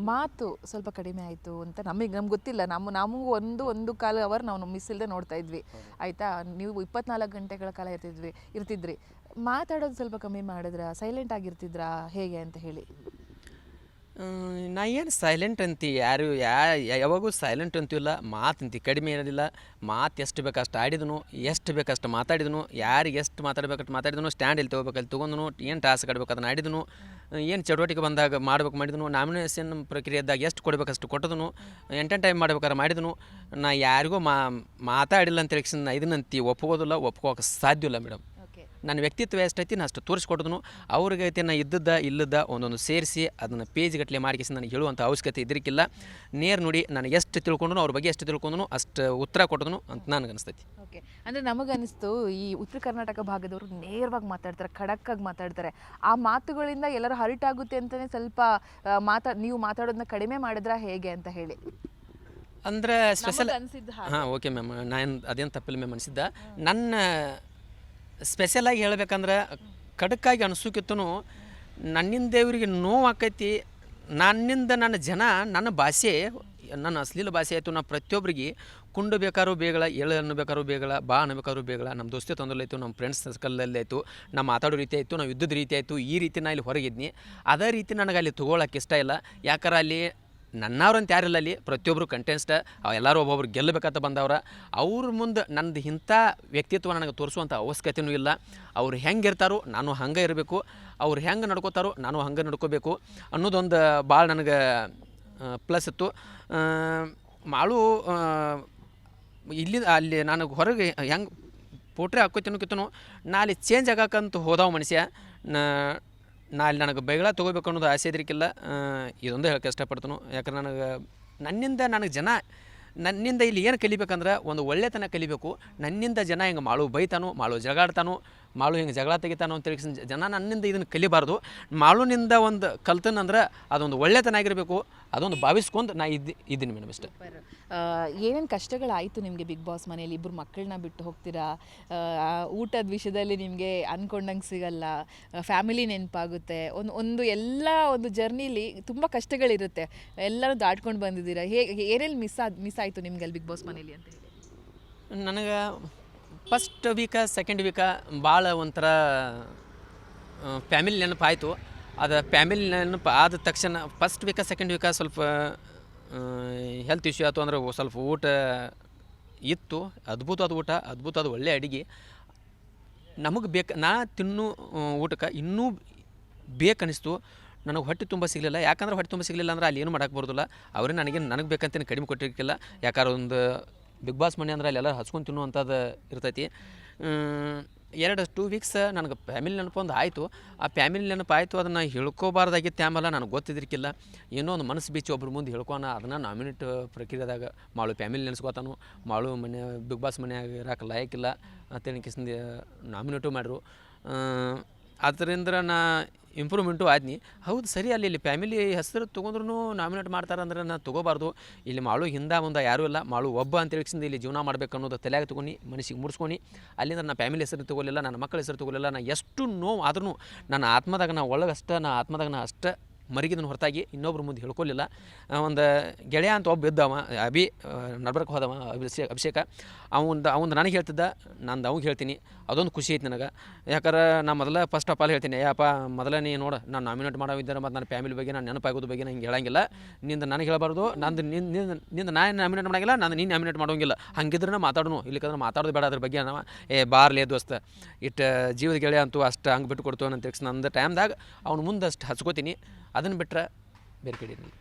ಮಾತು ಸ್ವಲ್ಪ ಕಡಿಮೆ ಆಯಿತು ಅಂತ ನಮಗೆ ಗೊತ್ತಿಲ್ಲ. ನಮಗೂ ಒಂದು ಕಾಲು ಅವರ್ ನಾವು ಮಿಸ್ ಇಲ್ಲದೆ ನೋಡ್ತಾ ಇದ್ವಿ ಆಯಿತಾ. ನೀವು 24 ಗಂಟೆಗಳ ಕಾಲ ಇರ್ತಿದ್ರಿ. ಮಾತಾಡೋದು ಸ್ವಲ್ಪ ಕಮ್ಮಿ ಮಾಡಿದ್ರಾ, ಸೈಲೆಂಟ್ ಆಗಿರ್ತಿದ್ರಾ, ಹೇಗೆ ಅಂತ ಹೇಳಿ? ನಾ ಏನು ಸೈಲೆಂಟ್ ಅಂತಿ ಯಾವಾಗೂ ಸೈಲೆಂಟ್ ಅಂತಿಲ್ಲ. ಮಾತಂತಿ ಕಡಿಮೆ ಇರೋದಿಲ್ಲ. ಮಾತು ಎಷ್ಟು ಬೇಕಷ್ಟು ಆಡಿದನು, ಎಷ್ಟು ಬೇಕಷ್ಟು ಮಾತಾಡಿದನು, ಯಾರಿಗೆ ಎಷ್ಟು ಮಾತಾಡ್ಬೇಕಷ್ಟು ಮಾತಾಡಿದನು, ಸ್ಟ್ಯಾಂಡ್ ಎಲ್ಲಿ ತೊಗೋಬೇಕು ಅಲ್ಲಿ ತೊಗೊಂಡನು, ಏನು ಟಾಸ್ಕ್ ಆಡ್ಬೇಕು ಅದನ್ನು ಆಡಿದನು, ಏನು ಚಟುವಟಿಕೆ ಬಂದಾಗ ಮಾಡ್ಬೇಕು ಮಾಡಿದನು, ನಾಮಿನೇಷನ್ ಪ್ರಕ್ರಿಯೆದಾಗ ಎಷ್ಟು ಕೊಡಬೇಕಷ್ಟು ಕೊಟ್ಟದನು, ಎಂಟೆಂಟು ಟೈಮ್ ಮಾಡ್ಬೇಕಾದ್ರೆ ಮಾಡಿದನು. ನಾ ಯಾರಿಗೂ ಮಾತಾಡಿಲ್ಲ ಅಂತ ಹೇಳಿ ನಾ ಇದನ್ನಂತಿ ಒಪ್ಕೋದಿಲ್ಲ, ಒಪ್ಕೋಕೆ ಸಾಧ್ಯ ಇಲ್ಲ ಮೇಡಮ್. ನನ್ನ ವ್ಯಕ್ತಿತ್ವ ಎಷ್ಟೈತಿ ನಾನು ಅಷ್ಟು ತೋರಿಸ್ಕೊಡ್ದನು. ಅವ್ರಿಗೈತೆ ನಾ ಇಲ್ಲದ ಒಂದೊಂದು ಸೇರಿಸಿ ಅದನ್ನು ಪೇಜ್ಗಟ್ಟಲೆ ಮಾಡಿಸಿ ನನಗೆ ಹೇಳುವಂಥ ಅವಶ್ಯಕತೆ ಇದ್ರಿಕ್ಕಿಲ್ಲ. ನೇರ್ ನೋಡಿ ನನಗೆ ಎಷ್ಟು ತಿಳ್ಕೊಂಡ್ನು, ಅವ್ರ ಬಗ್ಗೆ ಎಷ್ಟು ತಿಳ್ಕೊಂಡ್ನು ಅಷ್ಟು ಉತ್ತರ ಕೊಟ್ಟದನು ಅಂತ ನನಗೆ ಅನಿಸ್ತೈತಿ. ಓಕೆ, ಅಂದರೆ ನಮಗನಿಸ್ತು ಈ ಉತ್ತರ ಕರ್ನಾಟಕ ಭಾಗದವರು ನೇರವಾಗಿ ಮಾತಾಡ್ತಾರೆ, ಖಡಕ್ಕಾಗಿ ಮಾತಾಡ್ತಾರೆ. ಆ ಮಾತುಗಳಿಂದ ಎಲ್ಲರೂ ಹರ್ಟ್ ಆಗುತ್ತೆ ಅಂತಲೇ ಸ್ವಲ್ಪ ನೀವು ಮಾತಾಡೋದನ್ನ ಕಡಿಮೆ ಮಾಡಿದ್ರಾ ಹೇಗೆ ಅಂತ ಹೇಳಿ ಅಂದರೆ ಸ್ಪೆಷಲ್ ಹಾಂ ಓಕೆ ಮ್ಯಾಮ್, ನಾನು ಅದೇನು ತಪ್ಪಿಲ್ಲ ಮ್ಯಾಮ್ ಅನಿಸಿದ್ದ. ನನ್ನ ಸ್ಪೆಷಲಾಗಿ ಹೇಳ್ಬೇಕಂದ್ರೆ ಖಡಕ್ಕಾಗಿ ಅನಿಸೋಕ್ಕಿಂತೂ ನನ್ನಿಂದ ಇವರಿಗೆ ನೋವು ಆಕೈತಿ. ನನ್ನಿಂದ ನನ್ನ ಜನ ನನ್ನ ಭಾಷೆ, ನನ್ನ ಅಶ್ಲೀಲ ಭಾಷೆ ಆಯಿತು. ನಾವು ಪ್ರತಿಯೊಬ್ಬರಿಗೆ ಕುಂಡು ಬೇಕಾದ್ರೂ ಬೇಗಳ, ಎಳು ಅನ್ನಬೇಕಾದ್ರೂ ಬೇಗಳ, ಬಾ ಅನ್ನಬೇಕಾದ್ರೂ ಬೇಗಳ, ನಮ್ಮ ದೋಸ್ತಿ ತೊಂದರೆಲಾಯಿತು, ನಮ್ಮ ಫ್ರೆಂಡ್ಸ್ ಸರ್ಕಲಲ್ಲಿ ಆಯಿತು, ನಾವು ಮಾತಾಡೋ ರೀತಿ ಆಯಿತು, ನಾವು ಯುದ್ಧದ ರೀತಿ ಆಯಿತು, ಈ ರೀತಿ ನಾ ಇಲ್ಲಿ ಹೊರಗಿದ್ನಿ. ಅದೇ ರೀತಿ ನನಗೆ ಅಲ್ಲಿ ತೊಗೊಳಕ್ಕೆ ಇಷ್ಟ ಇಲ್ಲ. ಯಾಕಂದ್ರೆ ಅಲ್ಲಿ ನನ್ನವ್ರಂತ ಯಾರಿಲ್ಲ, ಅಲ್ಲಿ ಪ್ರತಿಯೊಬ್ಬರು ಕಂಟೆನ್ಸ್ಟ್ ಎಲ್ಲರೂ ಒಬ್ಬೊಬ್ರು ಗೆಲ್ಲಬೇಕಂತ ಬಂದವ್ರ. ಅವ್ರ ಮುಂದೆ ನಂದು ಇಂಥ ವ್ಯಕ್ತಿತ್ವ ನನಗೆ ತೋರಿಸುವಂಥ ಅವಶ್ಯಕತೆಯೂ ಇಲ್ಲ. ಅವ್ರು ಹೆಂಗೆ ಇರ್ತಾರೋ ನಾನು ಹಂಗೆ ಇರಬೇಕು, ಅವ್ರು ಹೆಂಗೆ ನಡ್ಕೋತಾರೋ ನಾನು ಹಂಗೆ ನಡ್ಕೋಬೇಕು ಅನ್ನೋದೊಂದು ಭಾಳ ನನಗೆ ಪ್ಲಸ್ ಇತ್ತು. ಮಾಳು ಅಲ್ಲಿ ನನಗೆ ಹೊರಗೆ ಹೆಂಗೆ ಪೋಟ್ರೆ ಹಾಕೋತಿನೋಕಿತ್ತನು ನಾ ಅಲ್ಲಿ ಚೇಂಜ್ ಆಗೋಕ್ಕಂತ ಹೋದವ ಮನುಷ್ಯ. ನಾ ಅಲ್ಲಿ ನನಗೆ ಬೈಗಳ ತೊಗೋಬೇಕು ಅನ್ನೋದು ಆಸೆ ಇದ್ರಿಕ್ಕಿಲ್ಲ. ಇದೊಂದು ಹೇಳಕ್ಕೆ ಇಷ್ಟಪಡ್ತಾನು. ಯಾಕಂದ್ರೆ ನನ್ನಿಂದ ನನ್ನಿಂದ ಇಲ್ಲಿ ಏನು ಕಲಿಬೇಕಂದ್ರೆ ಒಂದು ಒಳ್ಳೆತನ ಕಲಿಬೇಕು. ನನ್ನಿಂದ ಜನ ಹಿಂಗೆ ಮಾಳು ಬೈತಾನು, ಮಾಳು ಜಗಾಡ್ತಾನು, ಮಾಳು ಹಿಂಗೆ ಜಗಳ ತೆಗಿತಾನು ಅಂತೇಳಿ ಜನ ನನ್ನಿಂದ ಇದನ್ನು ಕಲಿಬಾರ್ದು. ಮಾಳುನಿಂದ ಒಂದು ಕಲ್ತನಂದ್ರೆ ಅದೊಂದು ಒಳ್ಳೆತನ ಆಗಿರಬೇಕು, ಅದೊಂದು ಭಾವಿಸ್ಕೊಂಡು ನಾ ಇದ್ದೀನಿ ಮೇಡಮ್ ಇಷ್ಟ. ಏನೇನು ಕಷ್ಟಗಳಾಯಿತು ನಿಮಗೆ ಬಿಗ್ ಬಾಸ್ ಮನೇಲಿ? ಇಬ್ಬರು ಮಕ್ಕಳನ್ನ ಬಿಟ್ಟು ಹೋಗ್ತೀರಾ, ಊಟದ ವಿಷಯದಲ್ಲಿ ನಿಮಗೆ ಅಂದ್ಕೊಂಡಂಗೆ ಸಿಗಲ್ಲ, ಫ್ಯಾಮಿಲಿ ನೆನಪಾಗುತ್ತೆ, ಒಂದು ಜರ್ನಿಲಿ ತುಂಬ ಕಷ್ಟಗಳಿರುತ್ತೆ, ಎಲ್ಲರೂ ದಾಟ್ಕೊಂಡು ಬಂದಿದ್ದೀರಾ. ಏನೇನು ಮಿಸ್ ಆಯಿತು ನಿಮ್ಗೆ ಅಲ್ಲಿ ಬಿಗ್ ಬಾಸ್ ಮನೇಲಿ ಅಂತ ಹೇಳಿ? ನನಗೆ ಫಸ್ಟ್ ಸೆಕೆಂಡ್ ಭಾಳ ಒಂಥರ ಫ್ಯಾಮಿಲಿ ನೆನಪಾಯಿತು. ಅದು ಫ್ಯಾಮಿಲಿ ನೆನಪು ಆದ ತಕ್ಷಣ ಫಸ್ಟ್ ಸೆಕೆಂಡ್ ಸ್ವಲ್ಪ ಹೆಲ್ತ್ ಇಶ್ಯೂ ಆಯಿತು. ಅಂದ್ರೆ ಸ್ವಲ್ಪ ಊಟ ಇತ್ತು, ಅದ್ಭುತವಾದ ಊಟ, ಅದ್ಭುತವಾದ ಒಳ್ಳೆ ಅಡುಗೆ ನಮಗೆ ನಾ ತಿನ್ನೋ ಊಟಕ್ಕೆ ಇನ್ನೂ ಬೇಕನ್ನಿಸ್ತು. ನನಗೆ ಹೊಟ್ಟೆ ತುಂಬ ಸಿಗಲಿಲ್ಲ. ಯಾಕಂದ್ರೆ ಹೊಟ್ಟೆ ತುಂಬ ಸಿಗಲಿಲ್ಲ ಅಂದ್ರೆ ಅಲ್ಲಿ ಏನು ಮಾಡೋಕ್ಕೆ ಬರೋದಿಲ್ಲ. ಅವರೇ ನನಗೆ ಬೇಕಂತೇನು ಕಡಿಮೆ ಕೊಟ್ಟಿರ್ಕಿಲ್ಲ. ಯಾಕಂದ್ರೆ ಒಂದು ಬಿಗ್ ಬಾಸ್ ಮನೆ ಅಂದ್ರೆ ಅಲ್ಲಿ ಎಲ್ಲ ಹಚ್ಕೊಂಡು ತಿನ್ನುವಂಥದ್ದು ಇರ್ತೈತಿ. 2 ವೀಕ್ಸ್ ನನಗೆ ಫ್ಯಾಮಿಲಿ ನೆನಪೊಂದು ಆಯಿತು. ಆ ಫ್ಯಾಮಿಲಿ ನೆನಪು ಆಯಿತು, ಅದನ್ನು ಹೇಳ್ಕೋಬಾರ್ದಾಗಿತ್ತು. ಆಮೇಲೆ ನನಗೆ ಗೊತ್ತಿದ್ರಿಕ್ಕಿಲ್ಲ. ಏನೋ ಒಂದು ಮನಸ್ಸು ಬೀಚಿ ಒಬ್ರ ಮುಂದೆ ಹೇಳ್ಕೊನ ಅದನ್ನು ನಾಮಿನೇಟ್ ಪ್ರಕ್ರಿಯೆದಾಗ ಮಾಳು ಫ್ಯಾಮಿಲಿ ನೆನೆಸ್ಕೋತಾನು, ಮಾಳು ಮನೆ ಬಿಗ್ ಬಾಸ್ ಮನೆಯಾಗ ಇರೋಕೆ ಲಾಯಕ್ಕಿಲ್ಲ ಅಂತೇಳಿ ಕಿಸಿಂದ ನಾಮಿನೇಟು ಮಾಡ್ರು. ಅದರಿಂದ ನಾ ಇಂಪ್ರೂವ್ಮೆಂಟು ಆದ್ನಿ. ಹೌದು ಸರಿ, ಅಲ್ಲಿ ಫ್ಯಾಮಿಲಿ ಹೆಸರು ತೊಗೊಂಡ್ರು ನಾಮಿನೇಟ್ ಮಾಡ್ತಾರೆ ಅಂದ್ರೆ ನಾನು ತೊಗೋಬಾರ್ದು. ಇಲ್ಲಿ ಮಾಳು ಹಿಂದೆ ಮುಂದೆ ಯಾರೂ ಇಲ್ಲ, ಮಾಳು ಒಬ್ಬ ಅಂತೇಳಿಸಿಂದ ಇಲ್ಲಿ ಜೀವನ ಮಾಡ್ಬೇಕು ಅನ್ನೋದು ತಲೆಯಾಗ ತೊಗೊಂಡು ಮನಸ್ಸಿಗೆ ಮುಡಿಸ್ಕೊಂಡು ಅಲ್ಲಿಂದ ನನ್ನ ಫ್ಯಾಮಿಲಿ ಹೆಸರು ತೊಗೊಲಿಲ್ಲ, ನನ್ನ ಮಕ್ಕಳ ಹೆಸರು ತೊಗೊಲಿಲ್ಲ. ನಾನು ಎಷ್ಟು ನೋವು ಆದ್ರೂ ನನ್ನ ಆತ್ಮದಾಗ ನಾ ಅಷ್ಟೇ ಮರಿಗಿದನ್ನು ಹೊರತಾಗಿ ಇನ್ನೊಬ್ರ ಮುಂದೆ ಹೇಳ್ಕೊಲಿಲ್ಲ. ಒಂದು ಗೆಳೆಯ ಅಂತ ಒಬ್ಬ ಇದ್ದವ, ನಡ್ಬರ್ಕ್ ಹೋದವ ಅಭಿಷೇಕ. ಅವಂದು ನನಗೆ ಹೇಳ್ತಿದ್ದ, ನಂದು ಅವ್ಗೆ ಹೇಳ್ತೀನಿ. ಅದೊಂದು ಖುಷಿ ಐತೆ ನನಗೆ. ಯಾಕಂದ್ರೆ ನಾನು ಫಸ್ಟ್ ಆಫ್ ಆಲ್ ಹೇಳ್ತೀನಿ, ಅಯ್ಯಪ್ಪ ನೀ ನೋಡು, ನಾನು ನಾಮಿನೇಟ್ ಮಾಡೋವಿದ್ದರೆ ಮತ್ತು ನನ್ನ ಫ್ಯಾಮಿಲಿ ಬಗ್ಗೆ, ನಾನು ನೆನಪಾಗೋದು ಬಗ್ಗೆ ನಂಗೆ ಹೇಳಂಗಿಲ್ಲ. ನನಗೆ ಹೇಳಬಾರ್ದು, ನಿಂದು ನಾನು ನಾಮಿನೇಟ್ ಮಾಡೋಂಗಿಲ್ಲ, ನೀನು ನಾಮಿನೇಟ್ ಮಾಡೋಂಗಿಲ್ಲ. ಹಂಗಿದ್ರೆ ಮಾತಾಡೋನು, ಇಲ್ಲಿಕಂದ್ರೆ ಮಾತಾಡೋದು ಬೇಡ. ಅದ್ರ ಬಗ್ಗೆ ನಾವು ಬಾರ್ಲೇ ದೋಸ್ತ ಇಟ್ಟು ಜೀವದ ಗೆಳೆಯ ಅಂತೂ ಅಷ್ಟು ಹಂಗೆ ಬಿಟ್ಟು ಕೊಡ್ತು ಅಂತ ನಂದು ಟೈಮ್ದಾಗ ಅವ್ನು ಮುಂದೆ ಅಷ್ಟು ಹಚ್ಕೋತೀನಿ. ಅದನ್ನು ಬಿಟ್ಟರೆ ಬೇರೆ ಕಡೆ